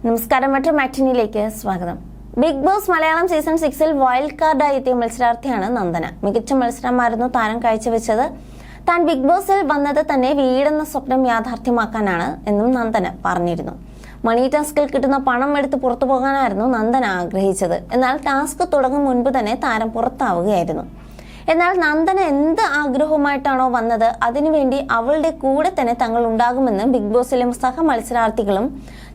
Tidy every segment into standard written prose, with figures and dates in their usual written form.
നമസ്കാരം, മെട്രോ മാറ്റിനിയിലേക്ക് സ്വാഗതം. ബിഗ് ബോസ് മലയാളം സീസൺ 6-ൽ വൈൽഡ് കാർഡായി എത്തിയ മത്സരാർത്ഥിയാണ് നന്ദന. മികച്ച മത്സരമായിരുന്നു താരം കാഴ്ചവെച്ചത്. താൻ ബിഗ് ബോസിൽ വന്നത് തന്നെ വീടെന്ന സ്വപ്നം യാഥാർത്ഥ്യമാക്കാനാണ് എന്നും നന്ദന പറഞ്ഞിരുന്നു. മണി ടാസ്കിൽ കിട്ടുന്ന പണം എടുത്ത് പുറത്തു പോകാനായിരുന്നു നന്ദന ആഗ്രഹിച്ചത്. എന്നാൽ ടാസ്ക് തുടങ്ങും മുൻപ് തന്നെ താരം പുറത്താവുകയായിരുന്നു. എന്നാൽ നന്ദന എന്ത് ആഗ്രഹവുമായിട്ടാണോ വന്നത് അതിനുവേണ്ടി അവളുടെ കൂടെ തന്നെ തങ്ങൾ ഉണ്ടാകുമെന്ന് ബിഗ് ബോസിലെ സഹ മത്സരാർത്ഥികളും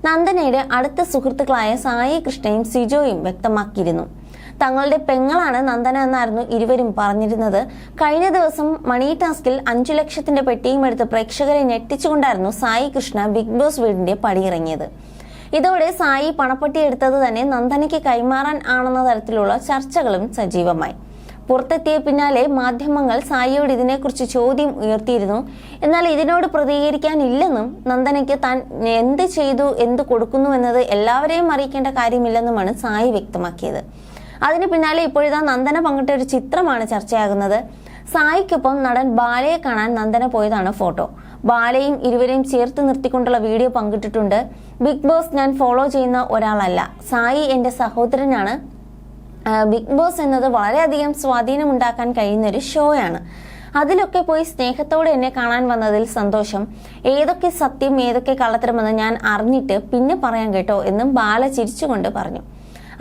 നന്ദനയുടെ അടുത്ത സുഹൃത്തുക്കളായ സായി കൃഷ്ണയും സിജോയും വ്യക്തമാക്കിയിരുന്നു. തങ്ങളുടെ പെങ്ങളാണ് നന്ദന എന്നായിരുന്നു ഇരുവരും പറഞ്ഞിരുന്നത്. കഴിഞ്ഞ ദിവസം മണി ടാസ്കിൽ 5 ലക്ഷത്തിന്റെ പെട്ടിയും എടുത്ത് പ്രേക്ഷകരെ ഞെട്ടിച്ചുകൊണ്ടായിരുന്നു സായി കൃഷ്ണ ബിഗ് ബോസ് വീടിന്റെ പടിയിറങ്ങിയത്. ഇതോടെ സായി പണപ്പെട്ടി എടുത്തത് തന്നെ നന്ദനയ്ക്ക് കൈമാറാൻ ആണെന്ന തരത്തിലുള്ള ചർച്ചകളും സജീവമായി. പുറത്തെത്തിയ പിന്നാലെ മാധ്യമങ്ങൾ സായിയോട് ഇതിനെക്കുറിച്ച് ചോദ്യം ഉയർത്തിയിരുന്നു. എന്നാൽ ഇതിനോട് പ്രതികരിക്കാനില്ലെന്നും നന്ദനയ്ക്ക് താൻ എന്ത് ചെയ്തു, എന്ത് കൊടുക്കുന്നു എന്നത് എല്ലാവരെയും അറിയിക്കേണ്ട കാര്യമില്ലെന്നുമാണ് സായി വ്യക്തമാക്കിയത്. അതിന് പിന്നാലെ ഇപ്പോഴിതാ നന്ദന പങ്കിട്ട ഒരു ചിത്രമാണ് ചർച്ചയാകുന്നത്. സായിക്കൊപ്പം നടൻ ബാലയെ കാണാൻ നന്ദന പോയതാണ് ഫോട്ടോ. ബാലയും ഇരുവരെയും ചേർത്ത് നിർത്തിക്കൊണ്ടുള്ള വീഡിയോ പങ്കിട്ടിട്ടുണ്ട്. ബിഗ് ബോസ് ഞാൻ ഫോളോ ചെയ്യുന്ന ഒരാളല്ല, സായി എന്റെ സഹോദരനാണ്. ബിഗ് ബോസ് എന്നത് വളരെയധികം സ്വാധീനമുണ്ടാക്കാൻ കഴിയുന്ന ഒരു ഷോയാണ്. അതിലൊക്കെ പോയി സ്നേഹത്തോടെ എന്നെ കാണാൻ വന്നതിൽ സന്തോഷം. ഏതൊക്കെ സത്യം ഏതൊക്കെ കള്ളത്തരമെന്ന് ഞാൻ അറിഞ്ഞിട്ട് പിന്നെ പറയാൻ കേട്ടോ എന്നും ബാല ചിരിച്ചുകൊണ്ട് പറഞ്ഞു.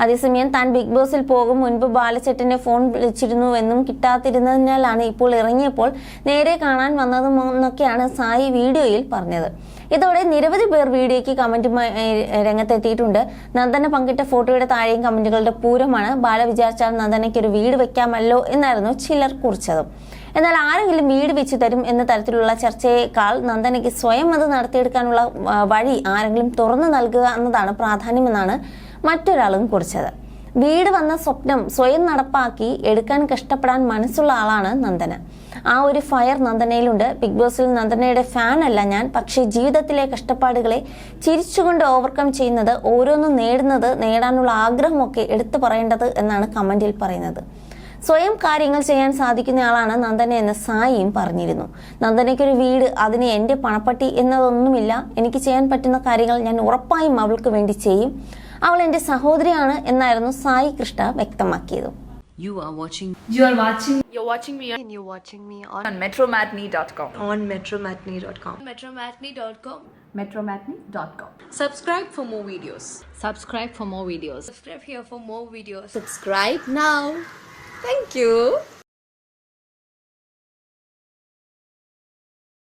അതേസമയം താൻ ബിഗ് ബോസിൽ പോകും മുൻപ് ബാലച്ചേട്ടന്റെ ഫോൺ വിളിച്ചിരുന്നുവെന്നും കിട്ടാതിരുന്നതിനാലാണ് ഇപ്പോൾ ഇറങ്ങിയപ്പോൾ നേരെ കാണാൻ വന്നതെന്നൊക്കെയാണ് സായി വീഡിയോയിൽ പറഞ്ഞത്. ഇതോടെ നിരവധി പേർ വീഡിയോയ്ക്ക് കമന്റുമായി രംഗത്തെത്തിയിട്ടുണ്ട്. നന്ദന പങ്കിട്ട ഫോട്ടോയുടെ താഴെയും കമന്റുകളുടെ പൂരമാണ്. ബാല വിചാരിച്ചാൽ നന്ദനയ്ക്ക് ഒരു വീട് വെക്കാമല്ലോ എന്നായിരുന്നു ചിലർ കുറിച്ചത്. എന്നാൽ ആരെങ്കിലും വീട് വെച്ച് തരും എന്ന തരത്തിലുള്ള ചർച്ചയേക്കാൾ നന്ദനയ്ക്ക് സ്വയം അത് നടത്തിയെടുക്കാനുള്ള വഴി ആരെങ്കിലും തുറന്നു നൽകുക എന്നതാണ് പ്രാധാന്യമെന്നാണ് മറ്റൊരാളും കുറിച്ചത്. വീട് വന്ന സ്വപ്നം സ്വയം നടപ്പാക്കി എടുക്കാൻ കഷ്ടപ്പെടാൻ മനസ്സുള്ള ആളാണ് നന്ദന. ആ ഒരു ഫയർ നന്ദനയിലുണ്ട്. ബിഗ് ബോസിൽ നന്ദനയുടെ ഫാൻ അല്ല ഞാൻ, പക്ഷേ ജീവിതത്തിലെ കഷ്ടപ്പാടുകളെ ചിരിച്ചുകൊണ്ട് ഓവർകം ചെയ്യുന്നത്, ഓരോന്നും നേടാനുള്ള ആഗ്രഹമൊക്കെ എടുത്തു പറയേണ്ടത് എന്നാണ് കമന്റിൽ പറയുന്നത്. സ്വയം കാര്യങ്ങൾ ചെയ്യാൻ സാധിക്കുന്നയാളാണ് നന്ദന എന്ന് സായിയും പറഞ്ഞിരുന്നു. നന്ദനയ്ക്കൊരു വീട്, അതിന് എന്റെ പണപ്പെട്ടി എന്നതൊന്നുമില്ല. എനിക്ക് ചെയ്യാൻ പറ്റുന്ന കാര്യങ്ങൾ ഞാൻ ഉറപ്പായും അവൾക്ക് വേണ്ടി ചെയ്യും. അവൾ എന്റെ സഹോദരിയാണ് എന്നായിരുന്നു സായി കൃഷ്ണ വ്യക്തമാക്കിയത്. You're watching me on metromatney.com. metromatney.com. Subscribe for more videos. Subscribe for more videos. Subscribe here for more videos. Subscribe now. Thank you.